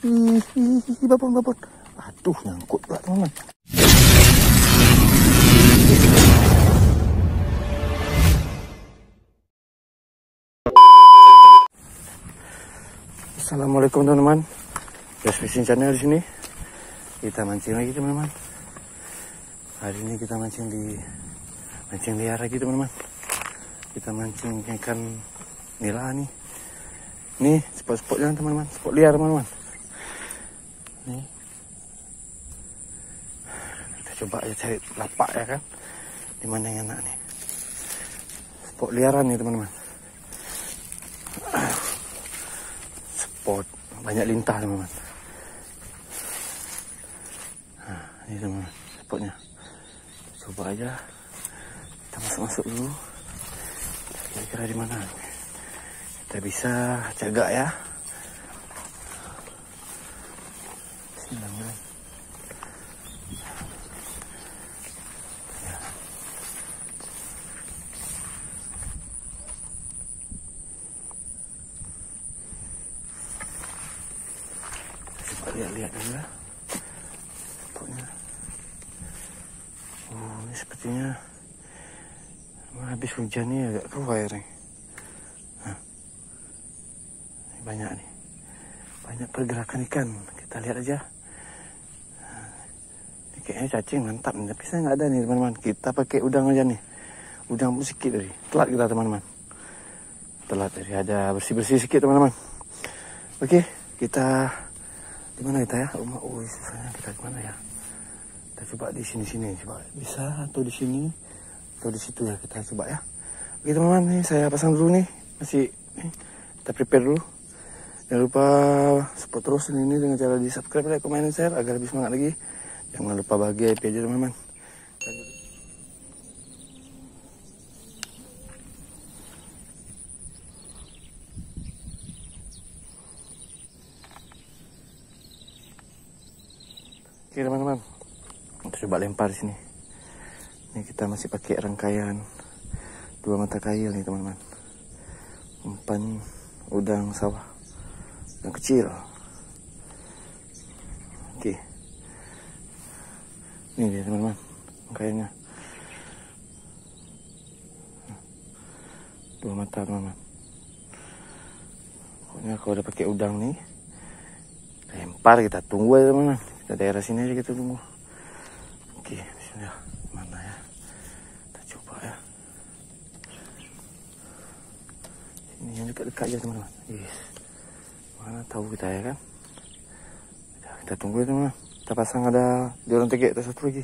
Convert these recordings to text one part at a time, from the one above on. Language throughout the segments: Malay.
Babon. Aduh, nyangkut pula teman-teman. Assalamualaikum teman-teman. Just Fishing Channel di sini. Kita mancing lagi teman-teman. Hari ini kita mancing liar lagi teman-teman. Kita mancing ikan nila nih. Nih spot-spotnya teman-teman, spot liar teman-teman. Nih. Kita coba aja cari lapak ya kan. Di mana yang enak nih. Spot liaran nih teman-teman. Spot banyak lintah teman-teman. Nah, ini teman-teman spotnya. Coba aja kita masuk dulu. Kira-kira di mana? Kita bisa jaga ya. Bismillah. Coba lihat dulu ya. Pokoknya. Oh, ini sepertinya habis hujan nih agak keruh airnya. Nah, ini banyak nih. Banyak pergerakan ikan. Kita lihat aja. Ini kayaknya cacing mantap nih. Tapi saya nggak ada nih teman-teman. Kita pakai udang aja nih. Udang pun sedikit tadi. Telat kita teman-teman. Telat tadi. Ada bersih-bersih sedikit teman-teman. Oke, kita di mana kita ya? Oh, susahnya kita di mana ya? Kita coba di sini coba. Bisa atau di sini atau di situ ya, kita coba ya. Oke teman-teman, nih saya pasang dulu nih. Masih kita prepare dulu. Jangan lupa support terus ini dengan cara di subscribe, like, comment, dan share agar lebih semangat lagi. Jangan lupa bahagia happy aja teman-teman. Oke teman-teman, kita coba lempar di sini. Ini kita masih pakai rangkaian 2 mata kail nih teman-teman. Umpan udang sawah yang kecil. Oke. Ini dia teman-teman, rangkaiannya 2 mata teman-teman. Pokoknya kalau udah pakai udang nih, lempar, kita tunggu aja teman-teman. Kita daerah sini aja kita tunggu. Oke, bismillah. Mana ya? Kita coba ya. Ini yang dekat-dekat aja teman-teman. Mana tahu kita ya kan? Kita tunggu ya teman-teman. Kita pasang ada di orang tegak, ada satu lagi.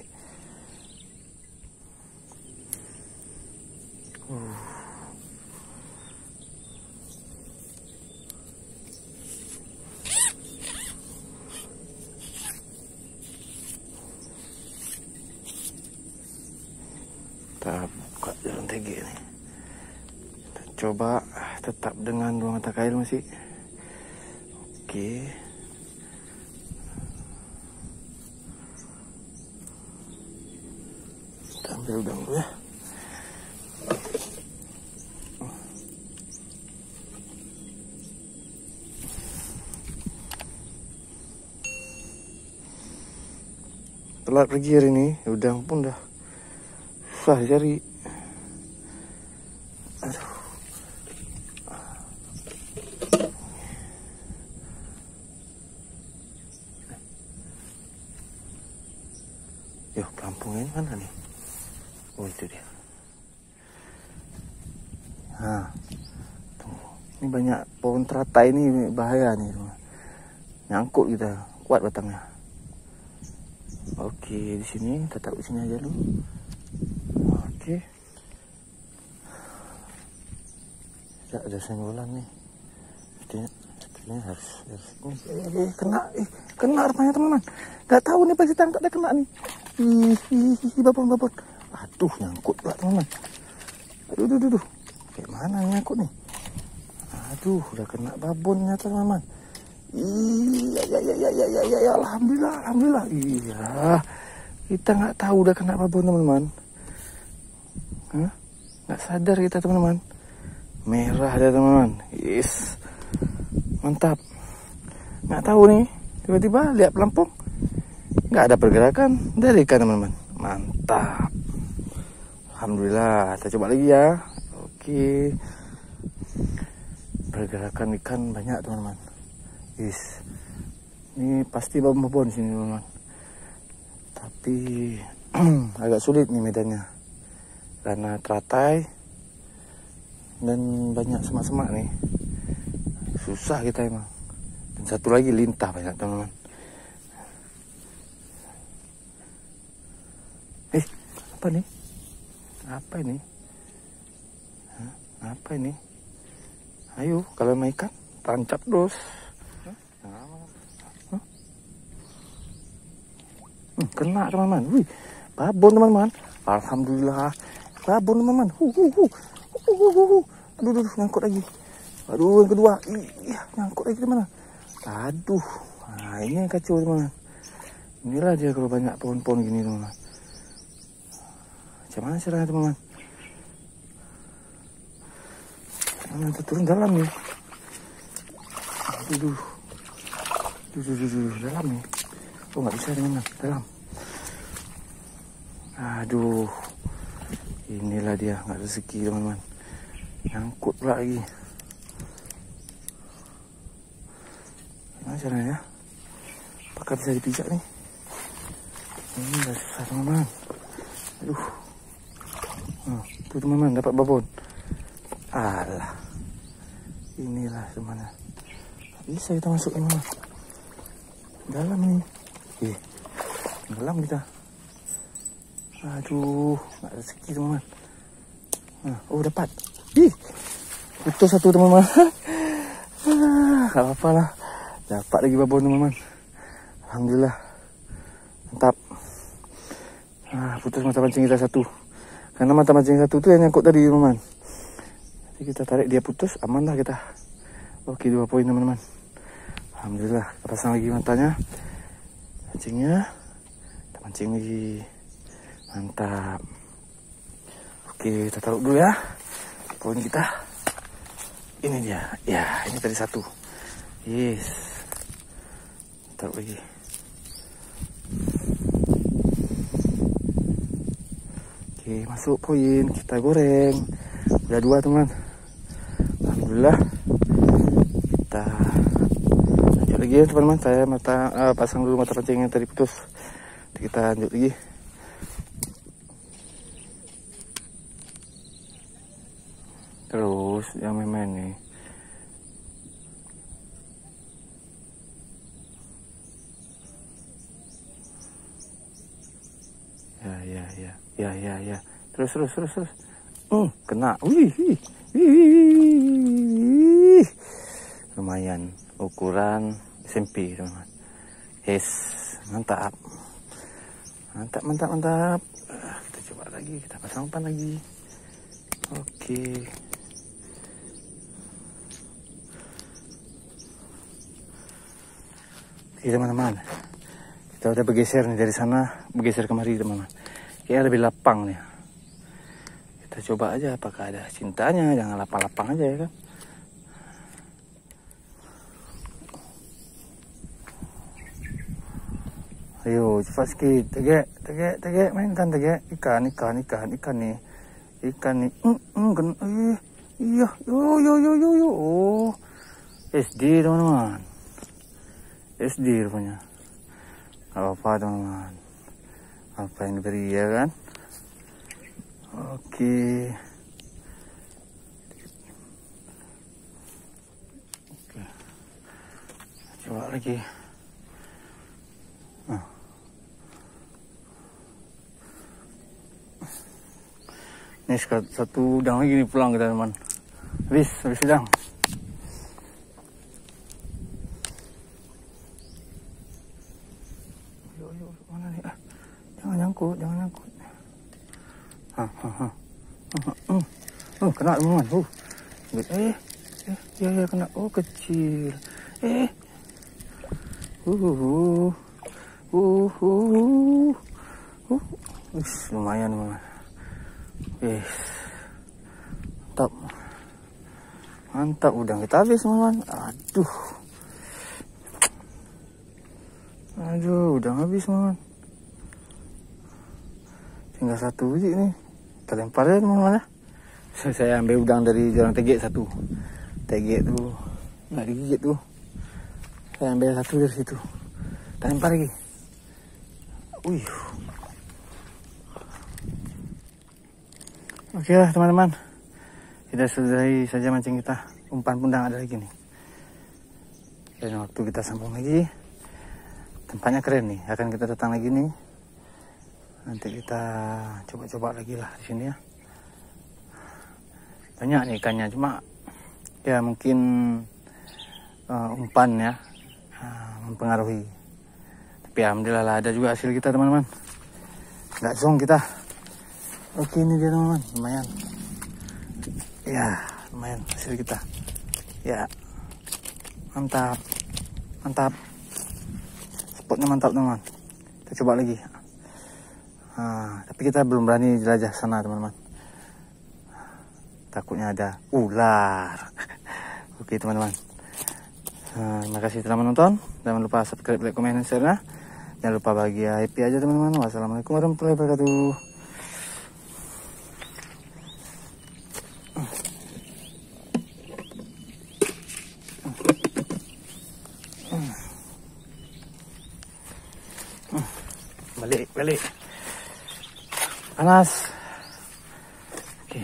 Kita buka jalan TG nih. Kita coba tetap dengan 2 mata kail masih. Oke. Kita ambil udang dulu ya. Telat pergi hari ini, udang pun dah susah cari. Aduh. Yuk, pelampungnya mana nih? Oh, itu dia. Nah, tunggu. Ini banyak pohon teratai ini, bahaya nih. Nyangkut kita, kuat batangnya. Oke, di sini, tetap di sini aja dulu. Oke. Ya, ada senggolan nih. Sepertinya harus kena rupanya teman-teman. Gak tahu nih pasti tangkap dia kena nih. Babon. Aduh, nyangkut pula teman-teman. Aduh. Kayak mana nyangkut nih? Aduh, udah kena babonnya teman-teman. Iya, alhamdulillah. Iya, kita nggak tahu udah kena babon teman-teman. Nggak sadar kita teman-teman. Merah ada teman-teman. Yes, mantap. Nggak tahu nih Tiba-tiba lihat pelampung, nggak ada pergerakan dari ikan teman-teman. Mantap. Alhamdulillah. Kita coba lagi ya. Oke. Pergerakan ikan banyak teman-teman. Ini pasti babon sini teman-teman. Tapi agak sulit nih medannya. Karena teratai dan banyak semak-semak nih. Susah kita emang. Dan satu lagi lintah banyak teman-teman. Apa nih? Apa ini? Hah? Apa ini? Ayo, kalau mau ikan, tancap terus. Kena teman-teman. Wih, babon teman-teman. Alhamdulillah. Babon teman-teman. Aduh, nyangkut lagi. Aduh, yang kedua. Iya, nyangkut lagi teman-teman. Aduh. Nah, ini yang kacau teman-teman. Inilah dia kalau banyak pohon-pohon gini teman-teman. Macam mana caranya teman-teman? Nanti turun dalam nih. Aduh, dalam nih. Oh, nggak bisa teman-teman, dalam. Aduh, inilah dia, nggak rezeki teman-teman. Nyangkut pula lagi. Gimana caranya? Apakah bisa dipijak nih? Ini udah susah teman-teman. Aduh. Tuh teman-teman, dapat babon. Alah. Inilah teman-teman. Bisa kita masuk teman-teman. Dalam nih. Dalam kita. Aduh, nggak rezeki teman-teman. Oh, dapat. Putus satu teman-teman. Gak apa-apa lah. Dapat lagi babon teman-teman. Alhamdulillah. Mantap. Putus mata pancing kita satu. Karena mata pancing satu tu yang nyangkut tadi teman-teman. Jadi kita tarik dia putus, aman lah kita. Oke, 2 poin teman-teman. Alhamdulillah. Kita pasang lagi matanya. Pancingnya. Kita pancing lagi. Mantap. Oke, kita taruh dulu ya. Poin kita. Ini dia. Ya, ini tadi satu. Yes. Taruh lagi. Oke, masuk poin. Kita goreng. Udah 2 teman. Alhamdulillah. Kita lanjut lagi ya teman-teman. Saya pasang dulu mata pancing yang tadi putus. Nanti kita lanjut lagi. Terus yang main-main nih. Ya. Terus. Kena. Wih. Lumayan ukuran SMP teman-teman. Yes, mantap. Kita coba lagi, kita pasang umpan lagi. Oke. Oke teman-teman. Kita udah bergeser nih dari sana, bergeser kemari teman-teman. Kayaknya lebih lapang nih. Kita coba aja apakah ada cintanya, jangan lapang-lapang aja ya kan. Ayo cepat sikit, tegek, mainkan tegek. Ikan nih. Iya, yo. Oh, SD teman-teman. SD rupanya. Apa teman-teman? Apa yang diberi ya kan? Oke. Coba lagi. Ini satu udang lagi nih pulang kita teman. Habis udang. Yo, mana nih? Jangan nyangkut. Kena teman. Ya kena. Oh, kecil. Lumayan teman. Mantap udang kita habis teman-teman. Aduh. Aduh, udah habis teman-teman. Tinggal 1 biji nih. Kita lempar ya teman-teman ya. Saya ambil udang dari jurang tegek 1. Tegek tuh nggak digigit tuh. Saya ambil 1 dari situ. Kita lempar lagi. Wih. Oke lah teman-teman. Kita sudahi saja mancing kita. Umpan pun ada lagi nih. Dan waktu kita sambung lagi. Tempatnya keren nih. Akan kita datang lagi nih. Nanti kita coba-coba lagi lah di sini ya. Banyak nih ikannya, cuma ya mungkin umpan ya mempengaruhi. Tapi alhamdulillah lah, ada juga hasil kita teman-teman. Nggak zong kita. Oke, ini dia teman-teman, lumayan. Ya, lumayan hasil kita. Ya, mantap, mantap. Spotnya mantap teman-teman. Kita coba lagi. Tapi kita belum berani jelajah sana teman-teman. Takutnya ada ular. Oke teman-teman. Terima kasih telah menonton. Jangan lupa subscribe, like, komen, dan share ya. Jangan lupa bahagia, happy aja teman-teman. Wassalamualaikum warahmatullahi wabarakatuh. Balik. Panas. Oke.